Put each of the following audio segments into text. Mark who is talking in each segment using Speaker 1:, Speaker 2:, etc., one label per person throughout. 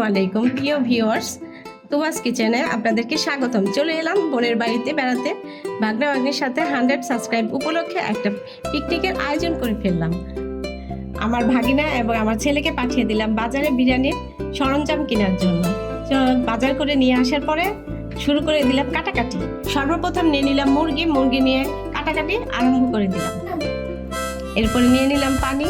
Speaker 1: আলাইকুম প্রিয় ভিউয়ার্স, তুবাস কিচেনে আপনাদেরকে স্বাগতম। চলে এলাম বোনের বাড়িতে বেড়াতে। ভাগনা ভাগ্নির সাথে 100 সাবস্ক্রাইব উপলক্ষে একটা পিকনিকের আয়োজন করে ফেললাম। আমার ভাগিনা এবং আমার ছেলেকে পাঠিয়ে দিলাম বাজারে বিরিয়ানির সরঞ্জাম কেনার জন্য। বাজার করে নিয়ে আসার পরে শুরু করে দিলাম কাটাকাটি। সর্বপ্রথম নিয়ে নিলাম মুরগি নিয়ে কাটাকাটি আরম্ভ করে দিলাম। এরপরে নিয়ে নিলাম পানি,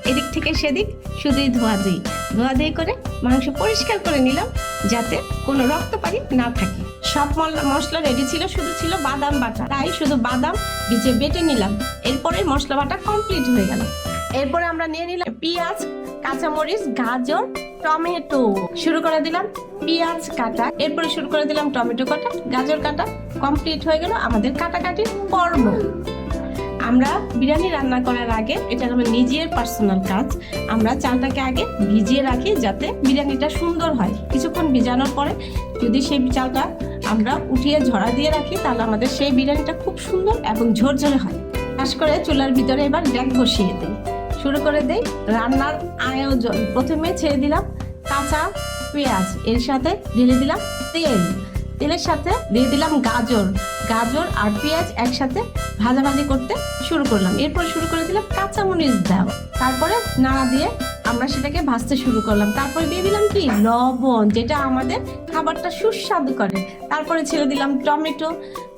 Speaker 1: এদিক থেকে সেদিক শুধুই ধোয়াধুয়ি করে মাংস পরিষ্কার করে নিলাম যাতে কোনো রক্তপানি না থাকে। সব মশলা রেডি ছিল, শুধু ছিল বাদাম বাটা, তাই শুধু বাদাম ভিজে বেটে নিলাম। এরপরে মশলা বাটা কমপ্লিট হয়ে গেল। এরপরে আমরা নিয়ে নিলাম পেঁয়াজ, কাঁচামরিচ, গাজর, টমেটো। শুরু করে দিলাম পেঁয়াজ কাটা, এরপরে শুরু করে দিলাম টমেটো কাটা, গাজর কাটা। কমপ্লিট হয়ে গেল আমাদের কাটাকাটির পর্ব। আমরা বিরিয়ানি রান্না করার আগে, এটা আমার নিজের পার্সোনাল কাজ, আমরা চালটাকে আগে ভিজিয়ে রাখি যাতে বিরিয়ানিটা সুন্দর হয়। কিছুক্ষণ ভিজানোর পরে যদি সেই চালটা আমরা উঠিয়ে ঝরা দিয়ে রাখি তাহলে আমাদের সেই বিরিয়ানিটা খুব সুন্দর এবং ঝরঝরে হয়। খাস করে চুলার ভিতরে এবার ডেক বসিয়ে দিই, শুরু করে দেই রান্নার আয়োজন। প্রথমে ছেড়ে দিলাম কাঁচা পেঁয়াজ, এর সাথে ঢেলে দিলাম তেলের সাথে দিয়ে দিলাম গাজর আর পেঁয়াজ একসাথে ভাজাভাজি করতে শুরু করলাম। এরপর শুরু করে দিলাম কাঁচামরিচ দেওয়া, তারপরে নাড়া দিয়ে আমরা সেটাকে ভাজতে শুরু করলাম। তারপরে দিয়ে দিলাম কি লবণ, যেটা আমাদের খাবারটা সুস্বাদু করে। তারপরে ছেড়ে দিলাম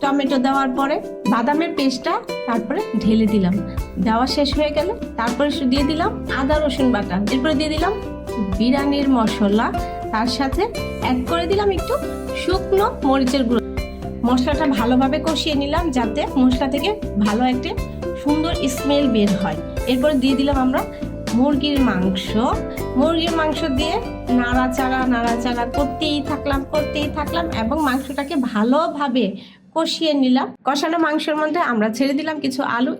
Speaker 1: টমেটো দেওয়ার পরে বাদামের পেস্টটা তারপরে ঢেলে দিলাম। দেওয়া শেষ হয়ে গেল তারপরে দিয়ে দিলাম আদা রসুন বাটা, এরপরে দিয়ে দিলাম বিরিয়ানির মশলা, তার সাথে অ্যাড করে দিলাম একটু শুকনো মরিচের গুঁড়ো। মশলাটা ভালোভাবে কষিয়ে নিলাম যাতে মশলা থেকে ভালো একটা সুন্দর স্মেল বের হয়। এরপরে দিয়ে দিলাম আমরা মুরগির মাংস দিয়ে নাড়াচাড়া করতেই থাকলাম এবং মাংসটাকে ভালোভাবে কষিয়ে নিলাম। কষানো মাংসের মধ্যে আমরা ছেড়ে দিলাম কিছু আলু।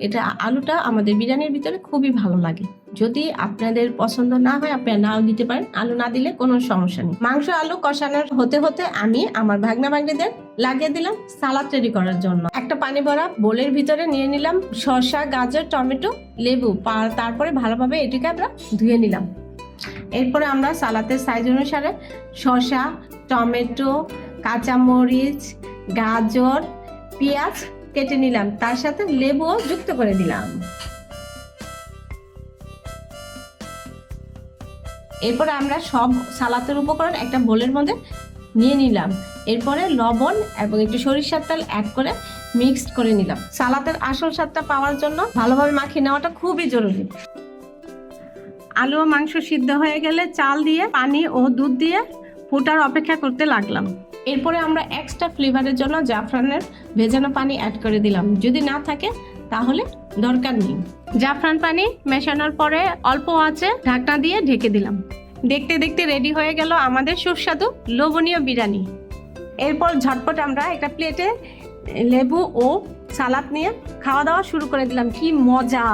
Speaker 1: আলুটা আমাদের বিরিয়ানির ভিতরে খুবই ভালো লাগে। যদি আপনাদের পছন্দ না হয় আপনারা নাও দিতে পারেন, আলু না দিলে কোনো সমস্যা নেই। মাংস আলু কষানোর হতে আমি আমার ভাগনা ভাগ্নিদের লাগিয়ে দিলাম সালাদ রেডি করার জন্য। একটা পানি ভরা বোলের ভিতরে নিয়ে নিলাম শসা, গাজর, টমেটো, লেবু, তারপরে ভালোভাবে এটিকে আমরা ধুয়ে নিলাম। এরপরে আমরা সালাদের সাইজ অনুসারে শসা, টমেটো, কাঁচামরিচ, গাজর, পেঁয়াজ কেটে নিলাম, তার সাথে লেবুও যুক্ত করে দিলাম। এরপরে আমরা সব সালাদের উপকরণ একটা বোলের মধ্যে নিয়ে নিলাম। এরপরে লবণ এবং একটু সরিষার তেল অ্যাড করে মিক্সড করে নিলাম। সালাদের আসল স্বাদটা পাওয়ার জন্য ভালোভাবে মাখিয়ে নেওয়াটা খুবই জরুরি। আলু ও মাংস সিদ্ধ হয়ে গেলে চাল দিয়ে পানি ও দুধ দিয়ে ফুটার অপেক্ষা করতে লাগলাম। এরপরে আমরা এক্সট্রা ফ্লেভারের জন্য জাফরানের ভেজানো পানি অ্যাড করে দিলাম। যদি না থাকে তাহলে দরকার নেই। জাফরান পানি মেশানোর পরে অল্প আঁচে ঢাকনা দিয়ে ঢেকে দিলাম। দেখতে দেখতে রেডি হয়ে গেল আমাদের সুস্বাদু লোভনীয় বিরিয়ানি। এরপর ঝটপট আমরা একটা প্লেটে লেবু ও সালাদ নিয়ে খাওয়া দাওয়া শুরু করে দিলাম। কি মজা!